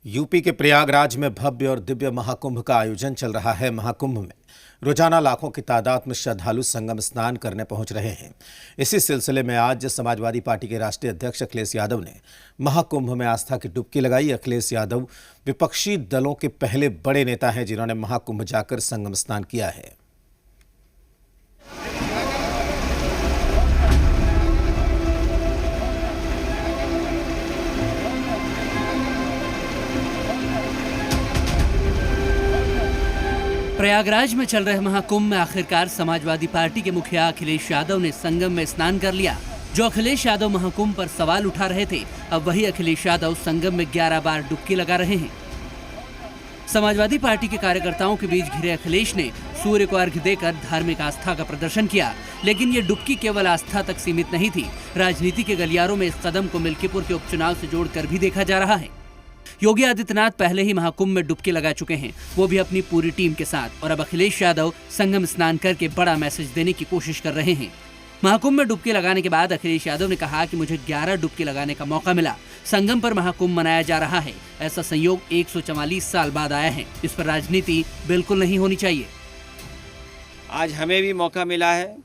UP के प्रयागराज में भव्य और दिव्य महाकुंभ का आयोजन चल रहा है। महाकुंभ में रोजाना लाखों की तादाद में श्रद्धालु संगम स्नान करने पहुंच रहे हैं। इसी सिलसिले में आज समाजवादी पार्टी के राष्ट्रीय अध्यक्ष अखिलेश यादव ने महाकुंभ में आस्था की डुबकी लगाई। अखिलेश यादव विपक्षी दलों के पहले बड़े नेता हैं जिन्होंने महाकुंभ जाकर संगम स्नान किया है। प्रयागराज में चल रहे महाकुंभ में आखिरकार समाजवादी पार्टी के मुखिया अखिलेश यादव ने संगम में स्नान कर लिया। जो अखिलेश यादव महाकुंभ पर सवाल उठा रहे थे, अब वही अखिलेश यादव संगम में 11 बार डुबकी लगा रहे हैं। समाजवादी पार्टी के कार्यकर्ताओं के बीच घिरे अखिलेश ने सूर्य को अर्घ्य देकर धार्मिक आस्था का प्रदर्शन किया, लेकिन ये डुबकी केवल आस्था तक सीमित नहीं थी। राजनीति के गलियारों में इस कदम को मिल्कीपुर के उपचुनाव से जोड़कर भी देखा जा रहा है। योगी आदित्यनाथ पहले ही महाकुंभ में डुबकी लगा चुके हैं, वो भी अपनी पूरी टीम के साथ, और अब अखिलेश यादव संगम स्नान करके बड़ा मैसेज देने की कोशिश कर रहे हैं। महाकुंभ में डुबकी लगाने के बाद अखिलेश यादव ने कहा कि मुझे 11 डुबकी लगाने का मौका मिला। संगम पर महाकुंभ मनाया जा रहा है, ऐसा संयोग 144 साल बाद आया है। इस पर राजनीति बिल्कुल नहीं होनी चाहिए। आज हमें भी मौका मिला है।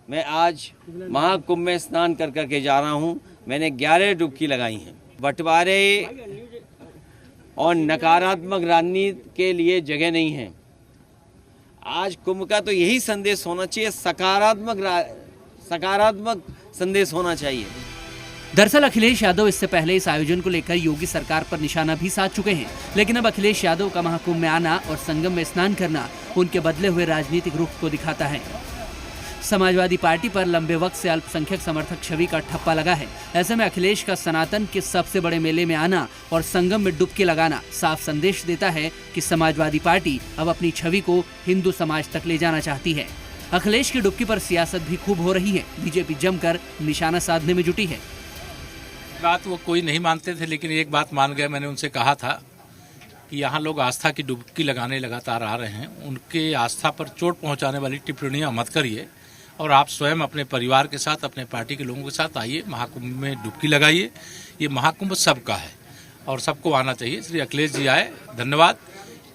मैं आज महाकुंभ में स्नान कर करके जा रहा हूँ। मैंने 11 डुबकी लगाई हैं। बंटवारे और नकारात्मक राजनीति के लिए जगह नहीं है। आज कुंभ का तो यही संदेश होना चाहिए, सकारात्मक संदेश होना चाहिए। दरअसल अखिलेश यादव इससे पहले इस आयोजन को लेकर योगी सरकार पर निशाना भी साध चुके हैं, लेकिन अब अखिलेश यादव का महाकुंभ में आना और संगम में स्नान करना उनके बदले हुए राजनीतिक रुख को दिखाता है। समाजवादी पार्टी पर लंबे वक्त से अल्पसंख्यक समर्थक छवि का ठप्पा लगा है। ऐसे में अखिलेश का सनातन के सबसे बड़े मेले में आना और संगम में डुबकी लगाना साफ संदेश देता है कि समाजवादी पार्टी अब अपनी छवि को हिंदू समाज तक ले जाना चाहती है। अखिलेश की डुबकी पर सियासत भी खूब हो रही है। बीजेपी जमकर निशाना साधने में जुटी है। बात वो कोई नहीं मानते थे, लेकिन एक बात मान गए। मैंने उनसे कहा था कि यहाँ लोग आस्था की डुबकी लगाने लगातार आ रहे हैं, उनके आस्था पर चोट पहुँचाने वाली टिप्पणियाँ मत करिए और आप स्वयं अपने परिवार के साथ, अपने पार्टी के लोगों के साथ आइए, महाकुंभ में डुबकी लगाइए। ये महाकुंभ सबका है और सबको आना चाहिए। श्री अखिलेश जी आए, धन्यवाद,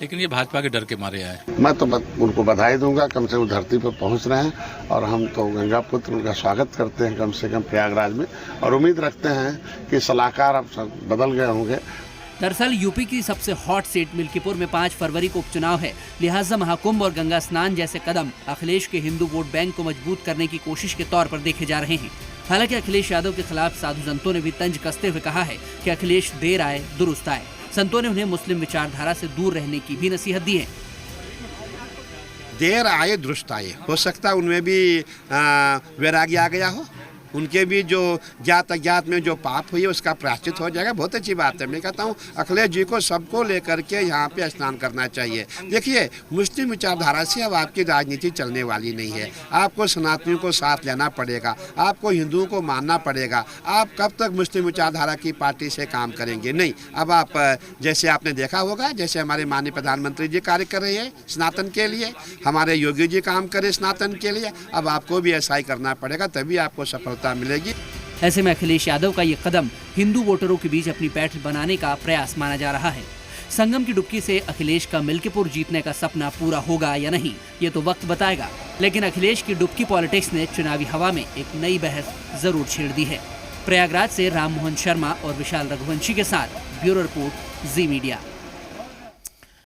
लेकिन ये भाजपा के डर के मारे आए। मैं तो उनको बधाई दूंगा, कम से कम धरती पर पहुंच रहे हैं और हम तो गंगा पुत्र उनका स्वागत करते हैं कम से कम प्रयागराज में, और उम्मीद रखते हैं कि सलाहकार अब बदल गए होंगे। दरअसल यूपी की सबसे हॉट सीट मिल्कीपुर में 5 फरवरी को उपचुनाव है, लिहाजा महाकुंभ और गंगा स्नान जैसे कदम अखिलेश के हिंदू वोट बैंक को मजबूत करने की कोशिश के तौर पर देखे जा रहे हैं। हालांकि अखिलेश यादव के खिलाफ साधु संतों ने भी तंज कसते हुए कहा है कि अखिलेश देर आए दुरुस्त आए। संतों ने उन्हें मुस्लिम विचारधारा से दूर रहने की भी नसीहत दी है। देर आए दुरुस्त आए, हो सकता है उनमें भी वैराग्य आ गया हो, उनके भी जो ज्ञात अज्ञात में जो पाप हुई है उसका प्रायश्चित हो जाएगा। बहुत अच्छी बात है। मैं कहता हूँ अखिलेश जी को सबको लेकर के यहाँ पे स्नान करना चाहिए। देखिए, मुस्लिम विचारधारा से अब आपकी राजनीति चलने वाली नहीं है। आपको सनातनियों को साथ लेना पड़ेगा, आपको हिंदुओं को मानना पड़ेगा। आप कब तक मुस्लिम विचारधारा की पार्टी से काम करेंगे? नहीं। अब आप जैसे आपने देखा होगा, जैसे हमारे माननीय प्रधानमंत्री जी कार्य कर रहे हैं सनातन के लिए, हमारे योगी जी काम करे सनातन के लिए, अब आपको भी ऐसा ही करना पड़ेगा, तभी आपको सफलता मिलेगी। ऐसे में अखिलेश यादव का ये कदम हिंदू वोटरों के बीच अपनी पैठ बनाने का प्रयास माना जा रहा है। संगम की डुबकी से अखिलेश का मिल्कीपुर जीतने का सपना पूरा होगा या नहीं, ये तो वक्त बताएगा। लेकिन अखिलेश की डुबकी पॉलिटिक्स ने चुनावी हवा में एक नई बहस जरूर छेड़ दी है। प्रयागराज से राम मोहन शर्मा और विशाल रघुवंशी के साथ ब्यूरो रिपोर्ट, जी मीडिया।